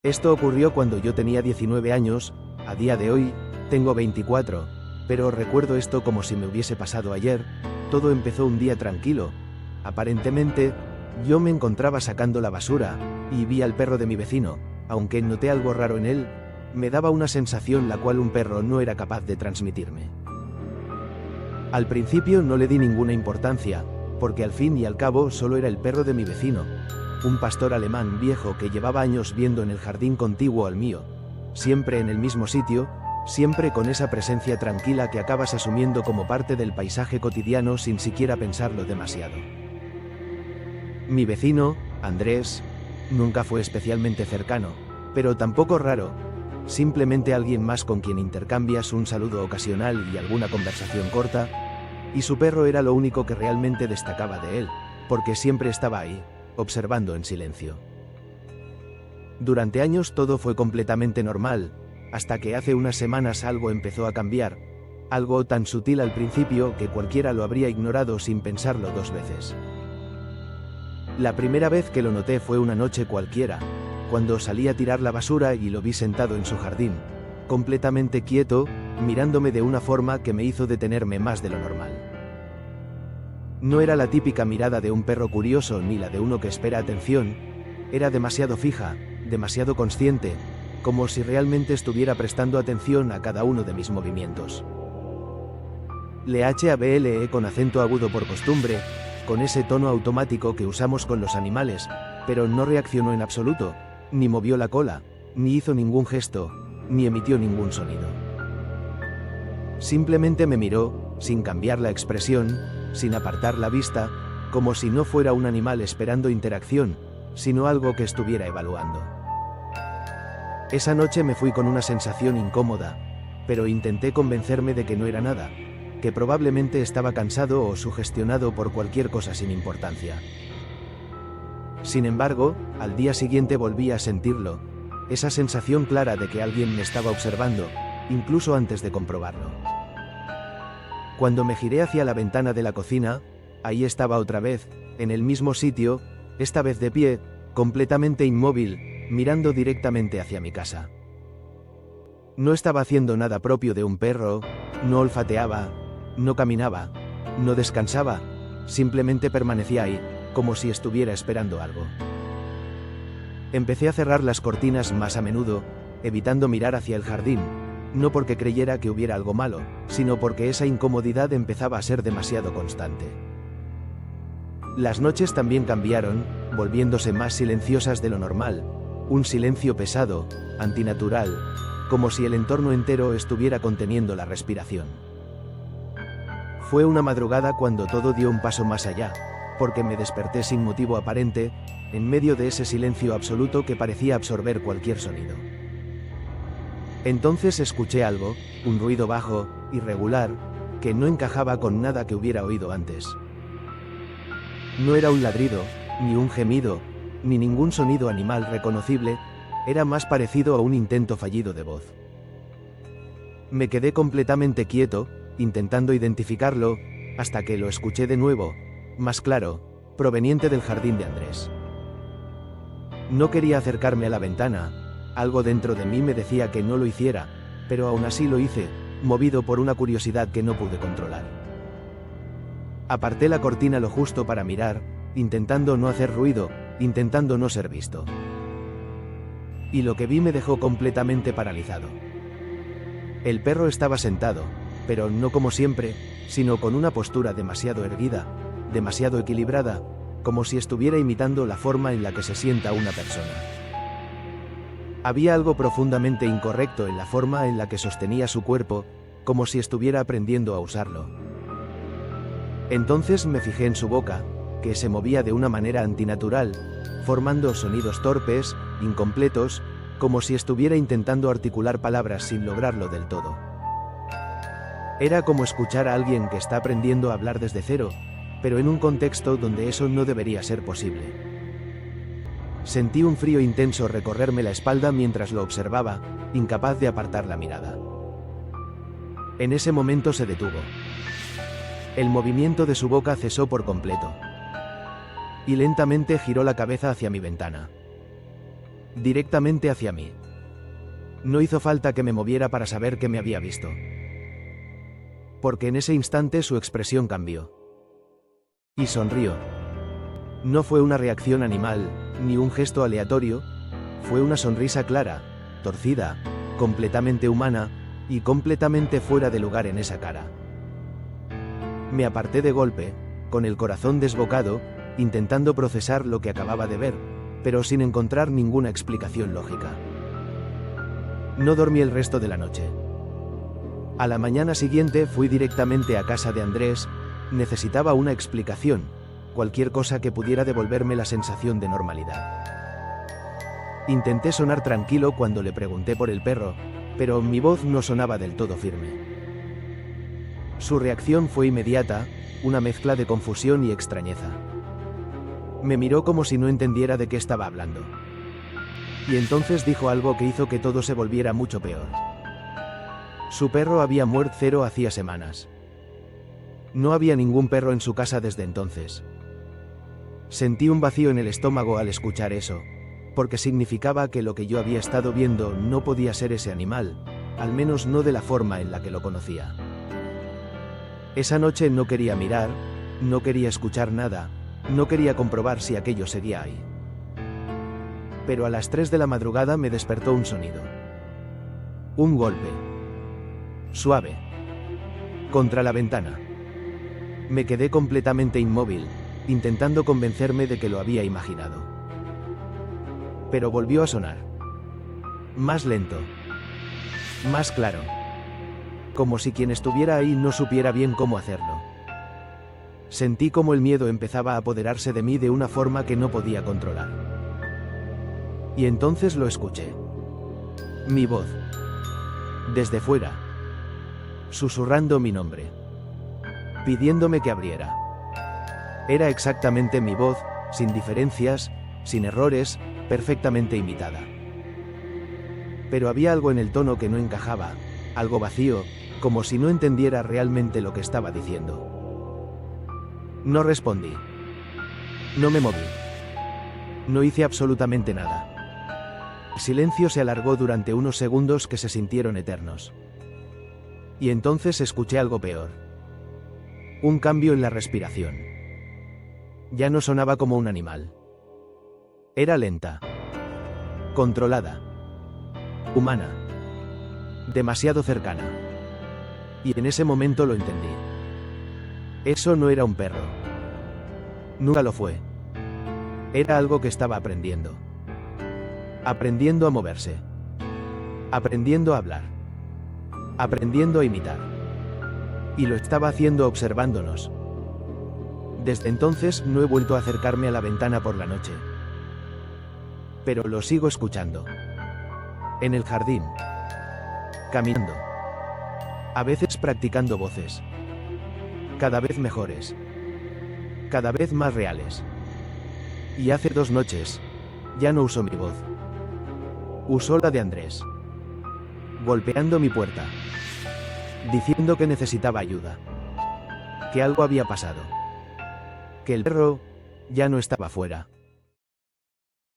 Esto ocurrió cuando yo tenía 19 años, a día de hoy, tengo 24, pero recuerdo esto como si me hubiese pasado ayer. Todo empezó un día tranquilo. Aparentemente, yo me encontraba sacando la basura, y vi al perro de mi vecino. Aunque noté algo raro en él, me daba una sensación la cual un perro no era capaz de transmitirme. Al principio no le di ninguna importancia, porque al fin y al cabo solo era el perro de mi vecino, un pastor alemán viejo que llevaba años viendo en el jardín contiguo al mío, siempre en el mismo sitio, siempre con esa presencia tranquila que acabas asumiendo como parte del paisaje cotidiano sin siquiera pensarlo demasiado. Mi vecino, Andrés, nunca fue especialmente cercano, pero tampoco raro, simplemente alguien más con quien intercambias un saludo ocasional y alguna conversación corta, y su perro era lo único que realmente destacaba de él, porque siempre estaba ahí, observando en silencio. Durante años todo fue completamente normal, hasta que hace unas semanas algo empezó a cambiar, algo tan sutil al principio que cualquiera lo habría ignorado sin pensarlo dos veces. La primera vez que lo noté fue una noche cualquiera, cuando salí a tirar la basura y lo vi sentado en su jardín, completamente quieto, mirándome de una forma que me hizo detenerme más de lo normal. No era la típica mirada de un perro curioso ni la de uno que espera atención, era demasiado fija, demasiado consciente, como si realmente estuviera prestando atención a cada uno de mis movimientos. Le hablé con acento agudo por costumbre, con ese tono automático que usamos con los animales, pero no reaccionó en absoluto, ni movió la cola, ni hizo ningún gesto, ni emitió ningún sonido. Simplemente me miró, sin cambiar la expresión, sin apartar la vista, como si no fuera un animal esperando interacción, sino algo que estuviera evaluando. Esa noche me fui con una sensación incómoda, pero intenté convencerme de que no era nada, que probablemente estaba cansado o sugestionado por cualquier cosa sin importancia. Sin embargo, al día siguiente volví a sentirlo, esa sensación clara de que alguien me estaba observando, incluso antes de comprobarlo. Cuando me giré hacia la ventana de la cocina, ahí estaba otra vez, en el mismo sitio, esta vez de pie, completamente inmóvil, mirando directamente hacia mi casa. No estaba haciendo nada propio de un perro, no olfateaba, no caminaba, no descansaba, simplemente permanecía ahí, como si estuviera esperando algo. Empecé a cerrar las cortinas más a menudo, evitando mirar hacia el jardín, no porque creyera que hubiera algo malo, sino porque esa incomodidad empezaba a ser demasiado constante. Las noches también cambiaron, volviéndose más silenciosas de lo normal, un silencio pesado, antinatural, como si el entorno entero estuviera conteniendo la respiración. Fue una madrugada cuando todo dio un paso más allá, porque me desperté sin motivo aparente, en medio de ese silencio absoluto que parecía absorber cualquier sonido. Entonces escuché algo, un ruido bajo, irregular, que no encajaba con nada que hubiera oído antes. No era un ladrido, ni un gemido, ni ningún sonido animal reconocible, era más parecido a un intento fallido de voz. Me quedé completamente quieto, intentando identificarlo, hasta que lo escuché de nuevo, más claro, proveniente del jardín de Andrés. No quería acercarme a la ventana, algo dentro de mí me decía que no lo hiciera, pero aún así lo hice, movido por una curiosidad que no pude controlar. Aparté la cortina lo justo para mirar, intentando no hacer ruido, intentando no ser visto. Y lo que vi me dejó completamente paralizado. El perro estaba sentado, pero no como siempre, sino con una postura demasiado erguida, demasiado equilibrada, como si estuviera imitando la forma en la que se sienta una persona. Había algo profundamente incorrecto en la forma en la que sostenía su cuerpo, como si estuviera aprendiendo a usarlo. Entonces me fijé en su boca, que se movía de una manera antinatural, formando sonidos torpes, incompletos, como si estuviera intentando articular palabras sin lograrlo del todo. Era como escuchar a alguien que está aprendiendo a hablar desde cero, pero en un contexto donde eso no debería ser posible. Sentí un frío intenso recorrerme la espalda mientras lo observaba, incapaz de apartar la mirada. En ese momento se detuvo. El movimiento de su boca cesó por completo. Y lentamente giró la cabeza hacia mi ventana. directamente hacia mí. No hizo falta que me moviera para saber que me había visto. Porque en ese instante su expresión cambió. Y sonrió. No fue una reacción animal, ni un gesto aleatorio, fue una sonrisa clara, torcida, completamente humana, y completamente fuera de lugar en esa cara. Me aparté de golpe, con el corazón desbocado, intentando procesar lo que acababa de ver, pero sin encontrar ninguna explicación lógica. No dormí el resto de la noche. A la mañana siguiente fui directamente a casa de Andrés, necesitaba una explicación, cualquier cosa que pudiera devolverme la sensación de normalidad. Intenté sonar tranquilo cuando le pregunté por el perro, pero mi voz no sonaba del todo firme. Su reacción fue inmediata, una mezcla de confusión y extrañeza. Me miró como si no entendiera de qué estaba hablando. Y entonces dijo algo que hizo que todo se volviera mucho peor. Su perro había muerto hacía semanas. No había ningún perro en su casa desde entonces. Sentí un vacío en el estómago al escuchar eso, porque significaba que lo que yo había estado viendo no podía ser ese animal, al menos no de la forma en la que lo conocía. Esa noche no quería mirar, no quería escuchar nada, no quería comprobar si aquello seguía ahí. Pero a las 3 de la madrugada me despertó un sonido. Un golpe. Suave. Contra la ventana. Me quedé completamente inmóvil, intentando convencerme de que lo había imaginado. Pero volvió a sonar. Más lento. Más claro. Como si quien estuviera ahí no supiera bien cómo hacerlo. Sentí como el miedo empezaba a apoderarse de mí de una forma que no podía controlar. Y entonces lo escuché. Mi voz. Desde fuera. Susurrando mi nombre. Pidiéndome que abriera. Era exactamente mi voz, sin diferencias, sin errores, perfectamente imitada. Pero había algo en el tono que no encajaba, algo vacío, como si no entendiera realmente lo que estaba diciendo. No respondí. No me moví. No hice absolutamente nada. El silencio se alargó durante unos segundos que se sintieron eternos. Y entonces escuché algo peor. Un cambio en la respiración. Ya no sonaba como un animal. Era lenta. Controlada. Humana. Demasiado cercana. Y en ese momento lo entendí. Eso no era un perro. Nunca lo fue. Era algo que estaba aprendiendo. Aprendiendo a moverse. Aprendiendo a hablar. Aprendiendo a imitar. Y lo estaba haciendo observándonos. Desde entonces no he vuelto a acercarme a la ventana por la noche. Pero lo sigo escuchando. En el jardín. Caminando. A veces practicando voces. Cada vez mejores. Cada vez más reales. Y hace 2 noches, ya no usó mi voz. Usó la de Andrés. Golpeando mi puerta. Diciendo que necesitaba ayuda. Que algo había pasado. Que el perro ya no estaba fuera.